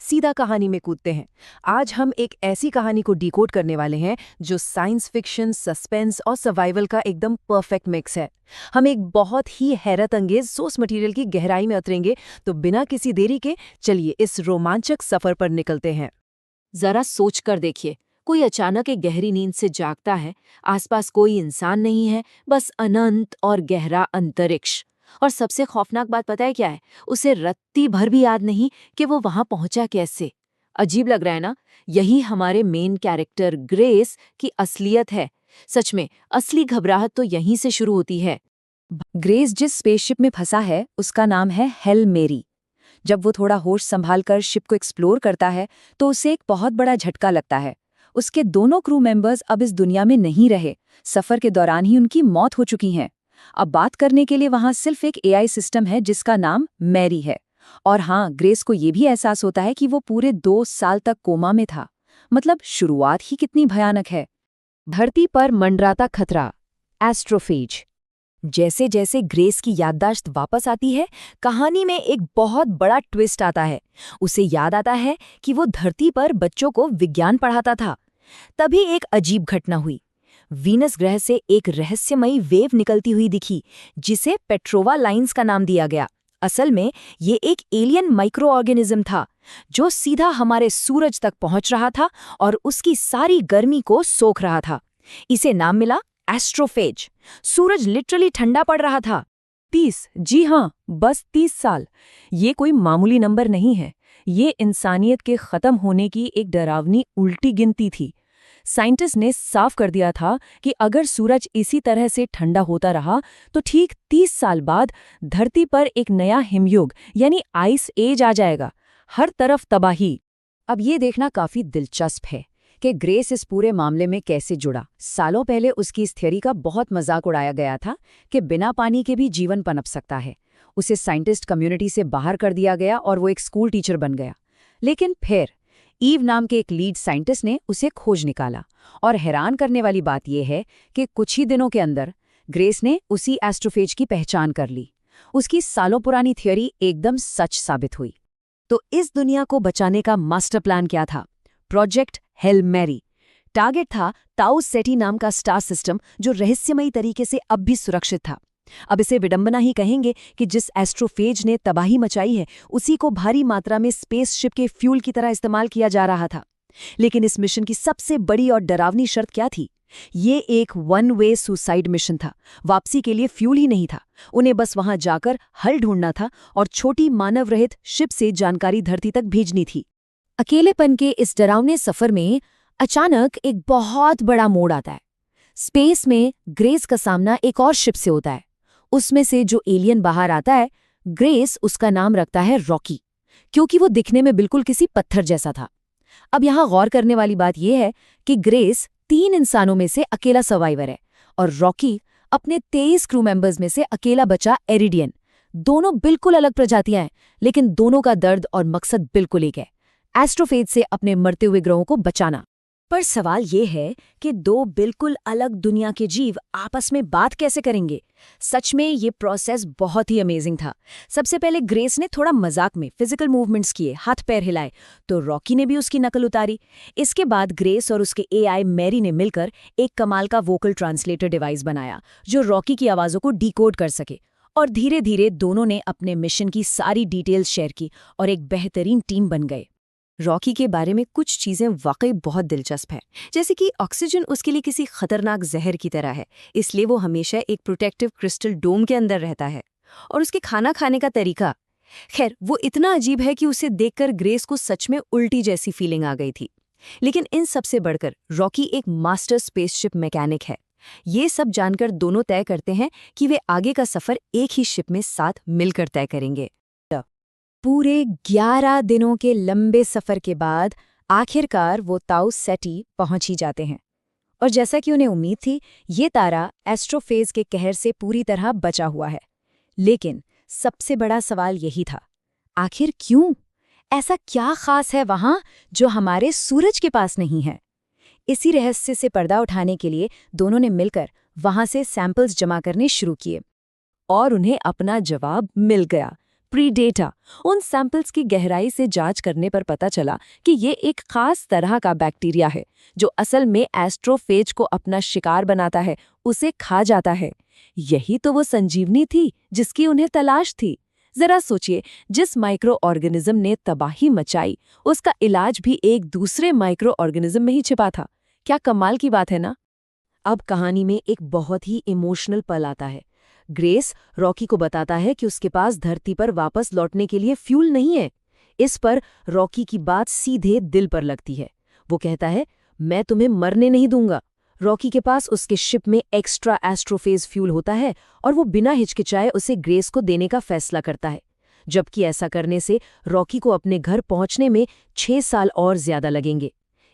सीधा कहानी में कूदते हैं। आज हम एक ऐसी कहानी को डिकोड करने वाले हैं जो साइंस फिक्शन, सस्पेंस और सर्वाइवल का एकदम परफेक्ट मिक्स है। हम एक बहुत ही हैरत अंगेज सोर्स मटेरियल की गहराई में उतरेंगे, तो बिना किसी देरी के चलिए इस रोमांचक सफर पर निकलते हैं। जरा सोच कर देखिए, कोई अचानक एक गहरी नींद से जागता है। आसपास कोई इंसान नहीं है, बस अनंत और गहरा अंतरिक्ष। और सबसे खौफनाक बात पता है क्या है? उसे रत्ती भर भी याद नहीं कि वो वहां पहुंचा कैसे। अजीब लग रहा है ना? यही हमारे मेन कैरेक्टर ग्रेस की असलियत है। सच में असली घबराहट तो यहीं से शुरू होती है। ग्रेस जिस स्पेसशिप में फंसा है उसका नाम है हेल मेरी। जब वो थोड़ा होश संभालकर शिप को एक्सप्लोर करता है तो उसे एक बहुत बड़ा झटका लगता है। उसके दोनों क्रू मेंबर्स अब इस दुनिया में नहीं रहे। सफर के दौरान ही उनकी मौत हो चुकी है। अब बात करने के लिए वहां सिर्फ एक एआई सिस्टम है जिसका नाम मैरी है। और हाँ, ग्रेस को ये भी एहसास होता है कि वो पूरे 2 साल तक कोमा में था। मतलब शुरुआत ही कितनी भयानक है। धरती पर मंडराता खतरा, एस्ट्रोफेज। जैसे जैसे ग्रेस की याददाश्त वापस आती है, कहानी में एक बहुत बड़ा ट्विस्ट आता है। उसे याद आता है कि वो धरती पर बच्चों को विज्ञान पढ़ाता था। तभी एक अजीब घटना हुई। वीनस ग्रह से एक रहस्यमयी वेव निकलती हुई दिखी, जिसे पेट्रोवा लाइंस का नाम दिया गया। असल में ये एक एलियन माइक्रो ऑर्गेनिज्म था जो सीधा हमारे सूरज तक पहुंच रहा था और उसकी सारी गर्मी को सोख रहा था। इसे नाम मिला एस्ट्रोफेज। सूरज लिटरली ठंडा पड़ रहा था। 30, जी हाँ, बस 30 साल। ये कोई मामूली नंबर नहीं है। ये इंसानियत के खत्म होने की एक डरावनी उल्टी गिनती थी। साइंटिस्ट ने साफ कर दिया था कि अगर सूरज इसी तरह से ठंडा होता रहा तो ठीक 30 साल बाद धरती पर एक नया हिमयुग यानी आइस एज आ जाएगा। हर तरफ तबाही। अब ये देखना काफी दिलचस्प है कि ग्रेस इस पूरे मामले में कैसे जुड़ा। सालों पहले उसकी इस थ्योरी का बहुत मजाक उड़ाया गया था कि बिना पानी के भी जीवन पनप सकता है। उसे साइंटिस्ट कम्युनिटी से बाहर कर दिया गया और वो एक स्कूल टीचर बन गया। लेकिन फिर ईव नाम के एक लीड साइंटिस्ट ने उसे खोज निकाला। और हैरान करने वाली बात यह है कि कुछ ही दिनों के अंदर ग्रेस ने उसी एस्ट्रोफेज की पहचान कर ली। उसकी सालों पुरानी थ्योरी एकदम सच साबित हुई। तो इस दुनिया को बचाने का मास्टर प्लान क्या था? Project Hail Mary. टारगेट था ताउ सेटी नाम का स्टार सिस्टम जो रहस्यमयी तरीके से अब भी सुरक्षित था। अब इसे विडंबना ही कहेंगे कि जिस एस्ट्रोफेज ने तबाही मचाई है उसी को भारी मात्रा में स्पेसशिप के फ्यूल की तरह इस्तेमाल किया जा रहा था। लेकिन इस मिशन की सबसे बड़ी और डरावनी शर्त क्या थी? ये एक वन वे सुसाइड मिशन था। वापसी के लिए फ्यूल ही नहीं था। उन्हें बस वहां जाकर हल ढूंढना था और छोटी मानव रहित शिप से जानकारी धरती तक भेजनी थी। अकेलेपन के इस डरावने सफर में अचानक एक बहुत बड़ा मोड़ आता है। स्पेस में ग्रेस का सामना एक और शिप से होता है। उसमें से जो एलियन बाहर आता है, ग्रेस उसका नाम रखता है रॉकी, क्योंकि वो दिखने में बिल्कुल किसी पत्थर जैसा था। अब यहाँ गौर करने वाली बात यह है कि ग्रेस 3 इंसानों में से अकेला सर्वाइवर है और रॉकी अपने 23 क्रू मेंबर्स में से अकेला बचा एरिडियन। दोनों बिल्कुल अलग प्रजातियां हैं, लेकिन दोनों का दर्द और मकसद बिल्कुल एक है, एस्ट्रोफेज से अपने मरते हुए ग्रहों को बचाना। पर सवाल ये है कि 2 बिल्कुल अलग दुनिया के जीव आपस में बात कैसे करेंगे? सच में ये प्रोसेस बहुत ही अमेजिंग था। सबसे पहले ग्रेस ने थोड़ा मजाक में फिजिकल मूवमेंट्स किए, हाथ पैर हिलाए, तो रॉकी ने भी उसकी नकल उतारी। इसके बाद ग्रेस और उसके एआई मैरी ने मिलकर एक कमाल का वोकल ट्रांसलेटर डिवाइस बनाया जो रॉकी की आवाज़ों को डिकोड कर सके। और धीरे धीरे दोनों ने अपने मिशन की सारी डिटेल्स शेयर की और एक बेहतरीन टीम बन गए। रॉकी के बारे में कुछ चीजें वाकई बहुत दिलचस्प है, जैसे कि ऑक्सीजन उसके लिए किसी खतरनाक जहर की तरह है, इसलिए वो हमेशा एक प्रोटेक्टिव क्रिस्टल डोम के अंदर रहता है। और उसके खाना खाने का तरीका, खैर वो इतना अजीब है कि उसे देखकर ग्रेस को सच में उल्टी जैसी फीलिंग आ गई थी। लेकिन इन सबसे बढ़कर रॉकी एक मास्टर स्पेसशिप मैकेनिक है। ये सब जानकर दोनों तय करते हैं कि वे आगे का सफर एक ही शिप में साथ मिलकर तय करेंगे। पूरे 11 दिनों के लंबे सफर के बाद आखिरकार वो ताउ सेटी पहुंच ही जाते हैं। और जैसा कि उन्हें उम्मीद थी, ये तारा एस्ट्रोफेज के कहर से पूरी तरह बचा हुआ है। लेकिन सबसे बड़ा सवाल यही था, आखिर क्यों? ऐसा क्या खास है वहां जो हमारे सूरज के पास नहीं है? इसी रहस्य से पर्दा उठाने के लिए दोनों ने मिलकर वहां से सैंपल्स जमा करने शुरू किए। और उन्हें अपना जवाब मिल गया। प्रीडेटा। उन सैंपल्स की गहराई से जांच करने पर पता चला कि ये एक खास तरह का बैक्टीरिया है जो असल में एस्ट्रोफेज को अपना शिकार बनाता है, उसे खा जाता है। यही तो वो संजीवनी थी जिसकी उन्हें तलाश थी। जरा सोचिए, जिस माइक्रो ऑर्गेनिज्म ने तबाही मचाई, उसका इलाज भी एक दूसरे माइक्रो ऑर्गेनिज्म में ही छिपा था। क्या कमाल की बात है ना। अब कहानी में एक बहुत ही इमोशनल पल आता है। ग्रेस रॉकी को बताता है कि उसके पास धरती पर वापस लौटने के लिए फ्यूल नहीं है। इस पर रॉकी की बात सीधे दिल पर लगती है। वो कहता है, मैं तुम्हें मरने नहीं दूंगा। रॉकी के पास उसके शिप में एक्स्ट्रा एस्ट्रोफेज फ्यूल होता है और वो बिना हिचकिचाए उसे ग्रेस को देने का फैसला करता है, जबकि ऐसा करने से रॉकी को अपने घर पहुंचने में 6 साल और ज्यादा लगेंगे।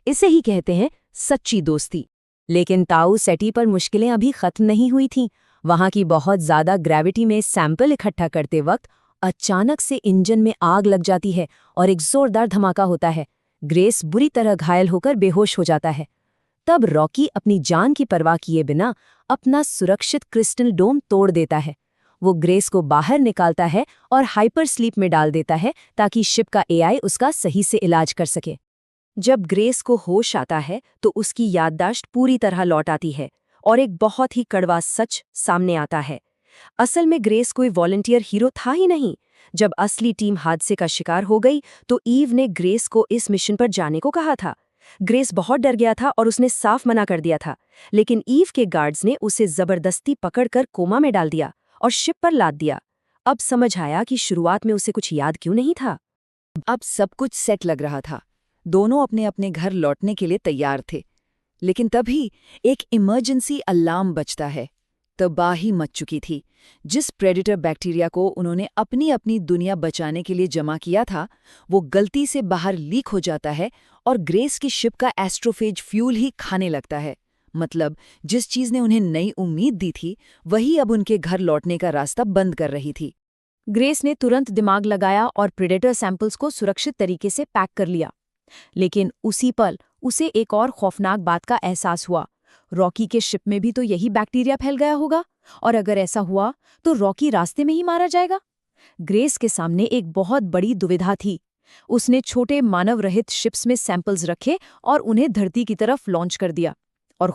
इसे ही कहते हैं सच्ची दोस्ती। लेकिन ताऊ सेटी पर मुश्किलें अभी खत्म नहीं हुई थीं। वहां की बहुत ज्यादा ग्रेविटी में सैंपल इकट्ठा करते वक्त अचानक से इंजन में आग लग जाती है और एक जोरदार धमाका होता है। ग्रेस बुरी तरह घायल होकर बेहोश हो जाता है। तब रॉकी अपनी जान की परवाह किए बिना अपना सुरक्षित क्रिस्टल डोम तोड़ देता है। वो ग्रेस को बाहर निकालता है और हाइपर स्लीप में डाल देता है ताकि शिप का एआई उसका सही से इलाज कर सके। जब ग्रेस को होश आता है तो उसकी याददाश्त पूरी तरह लौट आती है और एक बहुत ही कड़वा सच सामने आता है। असल में ग्रेस कोई वॉलंटियर हीरो था ही नहीं। जब असली टीम हादसे का शिकार हो गई तो ईव ने ग्रेस को इस मिशन पर जाने को कहा था। ग्रेस बहुत डर गया था और उसने साफ मना कर दिया था, लेकिन ईव के गार्ड्स ने उसे जबरदस्ती पकड़कर कोमा में डाल दिया और शिप पर लाद दिया। अब समझ आया कि शुरुआत में उसे कुछ याद क्यों नहीं था। अब सब कुछ सेट लग रहा था। दोनों अपने अपने घर लौटने के लिए तैयार थे, लेकिन तभी एक इमरजेंसी अलार्म बजता है। तबाही मच चुकी थी। जिस प्रेडेटर बैक्टीरिया को उन्होंने अपनी अपनी दुनिया बचाने के लिए जमा किया था, वो गलती से बाहर लीक हो जाता है और ग्रेस की शिप का एस्ट्रोफेज फ्यूल ही खाने लगता है। मतलब जिस चीज ने उन्हें नई उम्मीद दी थी, वही अब उनके घर लौटने का रास्ता बंद कर रही थी। ग्रेस ने तुरंत दिमाग लगाया और प्रेडेटर सैंपल्स को सुरक्षित तरीके से पैक कर लिया। लेकिन उसी पल उसे एक और खौफनाक बात का एहसास हुआ। रॉकी के शिप में भी तो यही बैक्टीरिया फैल गया होगा, और अगर ऐसा हुआ तो रॉकी रास्ते में ही मारा जाएगा। ग्रेस के सामने एक बहुत बड़ी दुविधा थी। उसने छोटे मानव रहित शिप्स में सैंपल्स रखे और उन्हें धरती की तरफ लॉन्च कर दिया, और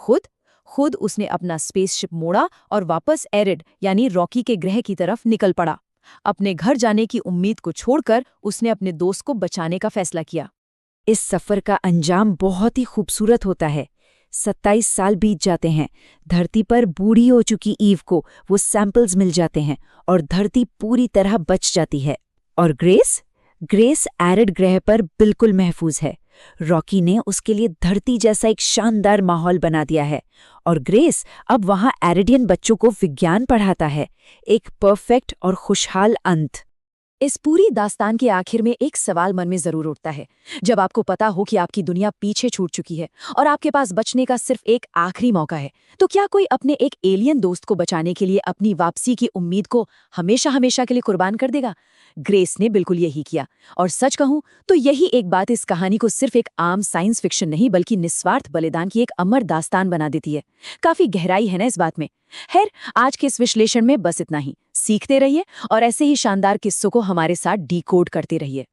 खुद उसने अपना स्पेसशिप मोड़ा और वापस एरिड यानी रॉकी के ग्रह की तरफ निकल पड़ा। अपने घर जाने की उम्मीद को छोड़कर उसने अपने दोस्त को बचाने का फैसला किया। इस सफर का अंजाम बहुत ही खूबसूरत होता है। 27 साल बीत जाते हैं। धरती पर बूढ़ी हो चुकी ईव को वो सैंपल्स मिल जाते हैं और धरती पूरी तरह बच जाती है। और ग्रेस एरिड ग्रह पर बिल्कुल महफूज है। रॉकी ने उसके लिए धरती जैसा एक शानदार माहौल बना दिया है और ग्रेस अब वहां एरिडियन बच्चों को विज्ञान पढ़ाता है। एक परफेक्ट और खुशहाल अंत। इस पूरी दास्तान के आखिर में एक सवाल मन में जरूर उठता है। जब आपको पता हो कि आपकी दुनिया पीछे छूट चुकी है और आपके पास बचने का सिर्फ एक आखिरी मौका है, तो क्या कोई अपने एक एलियन दोस्त को बचाने के लिए अपनी वापसी की उम्मीद को हमेशा हमेशा के लिए कुर्बान कर देगा? ग्रेस ने बिल्कुल यही किया, और सच कहूं तो यही एक बात इस कहानी को सिर्फ एक आम साइंस फिक्शन नहीं बल्कि निस्वार्थ बलिदान की एक अमर दास्तान बना देती है। काफी गहराई है ना इस बात में। खैर, आज के इस विश्लेषण में बस इतना ही। सीखते रहिए और ऐसे ही शानदार किस्सों को हमारे साथ डिकोड करते रहिए।